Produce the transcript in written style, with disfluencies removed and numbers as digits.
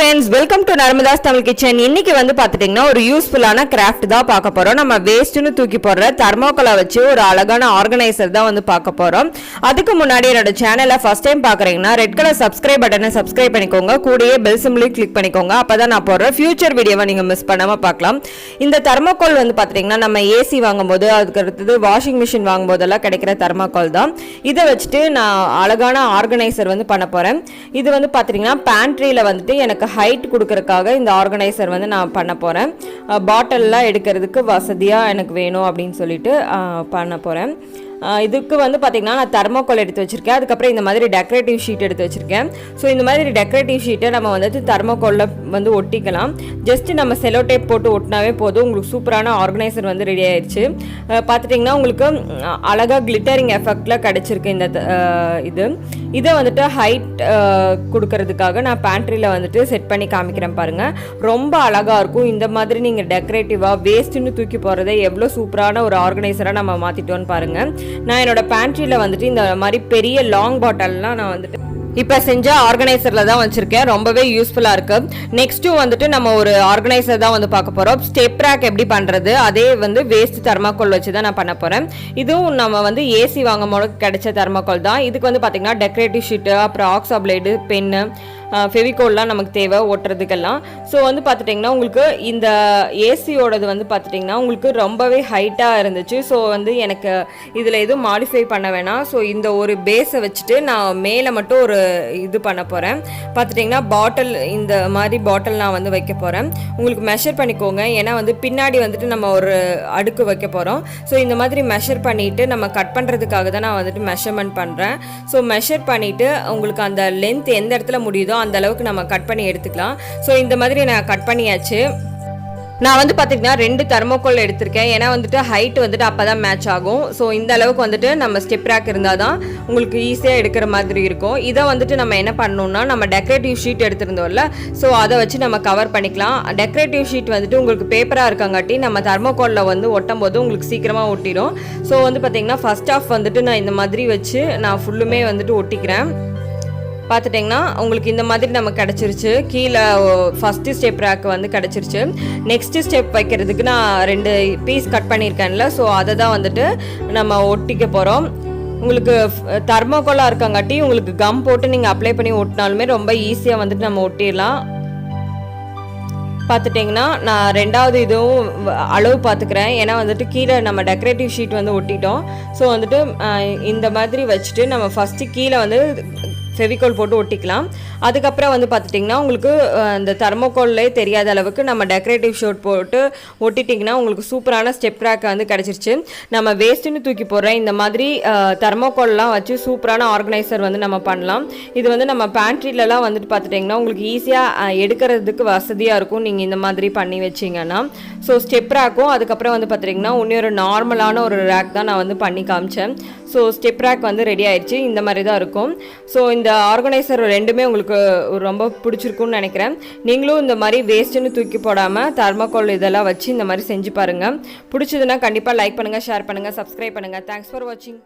friends, welcome to Narmada's Tamil Kitchen. இன்னைக்கு வந்து பாத்துட்டீங்கன்னா ஒரு யூஸ்ஃபுல்லான கிராஃப்ட் தான் பார்க்க போறோம். நம்ம வேஸ்ட்னு தூக்கி போடுற தெர்மோகோலை வச்சு ஒரு அழகான ஆர்கனைசர் தான் வந்து பார்க்க போறோம். அதுக்கு முன்னாடி என்னோட சேனலை ஃபர்ஸ்ட் டைம் பார்க்கறீங்கன்னா ரெட் கலர் சப்ஸ்கிரைப் பட்டனை சப்ஸ்கிரைப் பண்ணிக்கோங்க. கூடயே பெல் சிம்பலையும் கிளிக் பண்ணிக்கோங்க. அப்பதான் நான் போடுற ஃபியூச்சர் வீடியோவை நீங்க மிஸ் பண்ணாம பார்க்கலாம். இந்த தெர்மோகோல் வந்து பாத்துட்டீங்கன்னா நம்ம ஏசி வாங்கும்போது அதுக்கு அடுத்தது வாஷிங் மிஷின் வாங்கும்போதெல்லாம் கிடைக்கிற தெர்மோகோல் தான். இதை வச்சுட்டு நான் அழகான ஆர்கனைசர் வந்து பண்ண போறேன். இது வந்து பாத்தீங்கன்னா பேண்ட்ரியில வந்துட்டு எனக்கு ஹைட் கொடுக்கறதுக்காக இந்த ஆர்கனைசர் வந்து நான் பண்ண போகிறேன். பாட்டில்லாம் எடுக்கிறதுக்கு வசதியாக எனக்கு வேணும் அப்படின்னு சொல்லிட்டு பண்ண போகிறேன். இதுக்கு வந்து பார்த்திங்கன்னா நான் தெர்மோகோல் எடுத்து வச்சுருக்கேன். அதுக்கப்புறம் இந்த மாதிரி டெக்கரேட்டிவ் ஷீட் எடுத்து வச்சுருக்கேன். ஸோ இந்த மாதிரி டெக்கரேட்டிவ் ஷீட்டை நம்ம வந்துட்டு தெர்மோகோலில் வந்து ஒட்டிக்கலாம். ஜஸ்ட்டு நம்ம செலோ டேப் போட்டு ஒட்டினாவே போதும். உங்களுக்கு சூப்பரான ஆர்கனைசர் வந்து ரெடி ஆயிடுச்சு. பார்த்துட்டிங்கன்னா உங்களுக்கு அழகாக கிளிட்டரிங் எஃபெக்டில் கிடச்சிருக்கு இந்த இதை வந்துட்டு ஹைட் கொடுக்கறதுக்காக நான் பேண்ட்ரியில் வந்துட்டு செட் பண்ணி காமிக்கிறேன் பாருங்கள். ரொம்ப அழகாக இருக்கும். இந்த மாதிரி நீங்கள் டெக்கரேட்டிவாக வேஸ்ட்டுன்னு தூக்கி போகிறத எவ்வளோ சூப்பரான ஒரு ஆர்கனைசராக நம்ம மாற்றிட்டோன்னு பாருங்கள். நான் என்னோட பேண்ட்ரியில் வந்துட்டு இந்த மாதிரி பெரிய லாங் பாட்டில்லாம் நான் வந்துட்டு இப்போ செஞ்ச ஆர்கனைசரில் தான் வச்சுருக்கேன். ரொம்பவே யூஸ்ஃபுல்லாக இருக்குது. நெக்ஸ்ட்டு வந்துட்டு நம்ம ஒரு ஆர்கனைசர் தான் வந்து பார்க்க போகிறோம். ஸ்டெப் ரேக் எப்படி பண்ணுறது, அதே வந்து வேஸ்ட் தெர்மாக்கோல் வச்சு தான் நான் பண்ண போகிறேன். இதுவும் நம்ம வந்து ஏசி வாங்கும் போது கிடைச்ச தெர்மாக்கோல் தான். இதுக்கு வந்து பார்த்திங்கன்னா டெக்கரேட்டிவ் ஷீட்டு, அப்புறம் ஆக்ஸா பிளேடு, பென்னு, ஃபெவிகோல்லாம் நமக்கு தேவை ஓட்டுறதுக்கெல்லாம். ஸோ வந்து பார்த்துட்டிங்கன்னா உங்களுக்கு இந்த ஏசியோடது வந்து பார்த்துட்டிங்கன்னா உங்களுக்கு ரொம்பவே ஹைட்டாக இருந்துச்சு. ஸோ வந்து எனக்கு இதில் எதுவும் மாடிஃபை பண்ண வேணாம். ஸோ இந்த ஒரு பேஸை வச்சுட்டு நான் மேலே மட்டும் ஒரு இது பண்ண போகிறேன். பார்த்துட்டிங்கன்னா பாட்டில், இந்த மாதிரி பாட்டில் நான் வந்து வைக்க போகிறேன். உங்களுக்கு மெஷர் பண்ணிக்கோங்க. ஏன்னா வந்து பின்னாடி வந்துட்டு நம்ம ஒரு அடுக்கு வைக்க போகிறோம். ஸோ இந்த மாதிரி மெஷர் பண்ணிவிட்டு நம்ம கட் பண்ணுறதுக்காக தான் நான் வந்துட்டு மெஷர்மெண்ட் பண்ணுறேன். ஸோ மெஷர் பண்ணிவிட்டு உங்களுக்கு அந்த லென்த் எந்த இடத்துல முடியுதோ அந்த அளவுக்கு நம்ம கட் பண்ணி எடுத்துக்கலாம். ஸோ இந்த மாதிரி நான் கட் பண்ணியாச்சு. நான் வந்து பார்த்திங்கன்னா 2 தெர்மோகோல் எடுத்திருக்கேன். ஏன்னா வந்துட்டு ஹைட் வந்துட்டு அப்போ தான் மேட்ச் ஆகும். ஸோ இந்த அளவுக்கு வந்துட்டு நம்ம ஸ்டெப் ரேக் இருந்தால் தான் உங்களுக்கு ஈஸியாக எடுக்கிற மாதிரி இருக்கும். இதை வந்துட்டு நம்ம என்ன பண்ணணும்னா நம்ம டெக்கரேட்டிவ் ஷீட் எடுத்திருந்தோம்ல, ஸோ அதை வச்சு நம்ம கவர் பண்ணிக்கலாம். டெக்கரேட்டிவ் ஷீட் வந்துட்டு உங்களுக்கு பேப்பராக இருக்கங்காட்டி நம்ம தெர்மோகோலில் வந்து ஒட்டும் போது உங்களுக்கு சீக்கிரமாக ஒட்டிடும். ஸோ வந்து பார்த்திங்கன்னா ஃபர்ஸ்ட் ஆஃப் வந்துட்டு நான் இந்த மாதிரி வச்சு நான் ஃபுல்லுமே வந்துட்டு ஒட்டிக்கிறேன். பார்த்துட்டிங்கன்னா உங்களுக்கு இந்த மாதிரி நமக்கு கிடச்சிருச்சு. கீழே ஃபஸ்ட்டு ஸ்டெப் ரேக் வந்து கிடச்சிருச்சு. நெக்ஸ்ட்டு ஸ்டெப் வைக்கிறதுக்கு நான் 2 பீஸ் கட் பண்ணியிருக்கேன்ல, ஸோ அதை தான் வந்துட்டு நம்ம ஒட்டிக்க போகிறோம். உங்களுக்கு தெர்மோகோலாக இருக்கங்காட்டி உங்களுக்கு கம் போட்டு நீங்கள் அப்ளை பண்ணி ஒட்டினாலுமே ரொம்ப ஈஸியாக வந்துட்டு நம்ம ஒட்டிடலாம். பார்த்துட்டிங்கன்னா நான் 2வது இதுவும் அளவு பார்த்துக்கிறேன். ஏன்னா வந்துட்டு கீழே நம்ம டெக்கரேட்டிவ் ஷீட் வந்து ஒட்டிட்டோம். ஸோ வந்துட்டு இந்த மாதிரி வச்சுட்டு நம்ம ஃபஸ்ட்டு கீழே வந்து ஃபெவிகோல் போட்டு ஒட்டிக்கலாம். அதுக்கப்புறம் வந்து பார்த்துட்டிங்கன்னா உங்களுக்கு இந்த தெர்மோகோல்லே தெரியாத அளவுக்கு நம்ம டெக்கரேட்டிவ் ஷீட் போட்டு ஒட்டிட்டிங்கன்னா உங்களுக்கு சூப்பரான ஸ்டெப் ரேக் வந்து கிடச்சிருச்சு. நம்ம வேஸ்ட்டுன்னு தூக்கி போடுறேன் இந்த மாதிரி தெர்மோகோல்லாம் வச்சு சூப்பரான ஆர்கனைசர் வந்து நம்ம பண்ணலாம். இது வந்து நம்ம பேண்ட்ரிலலாம் வந்துட்டு பார்த்துட்டிங்கன்னா உங்களுக்கு ஈஸியாக எடுக்கிறதுக்கு வசதியாக இருக்கும் நீங்கள் இந்த மாதிரி பண்ணி வச்சிங்கன்னா. ஸோ ஸ்டெப் ரேக்கும் அதுக்கப்புறம் வந்து பார்த்துட்டிங்கன்னா இன்னொரு நார்மலான ஒரு ரேக் தான் நான் வந்து பண்ணி காமிச்சேன். ஸோ ஸ்டெப் ரேக் வந்து ரெடி ஆயிடுச்சு. இந்த மாதிரி தான் இருக்கும். ஸோ இந்த ஆர்கனைசர் 2மே உங்களுக்கு ரொம்ப பிடிச்சிருக்குன்னு நினைக்கிறேன். நீங்களும் இந்த மாதிரி வேஸ்ட்டுன்னு தூக்கி போடாமல் தெர்மோகோல் இதெல்லாம் வச்சு இந்த மாதிரி செஞ்சு பாருங்கள். பிடிச்சதுன்னா கண்டிப்பாக லைக் பண்ணுங்கள், ஷேர் பண்ணுங்கள், சப்ஸ்கிரைப் பண்ணுங்கள். தேங்க்ஸ் ஃபார் வாட்சிங்.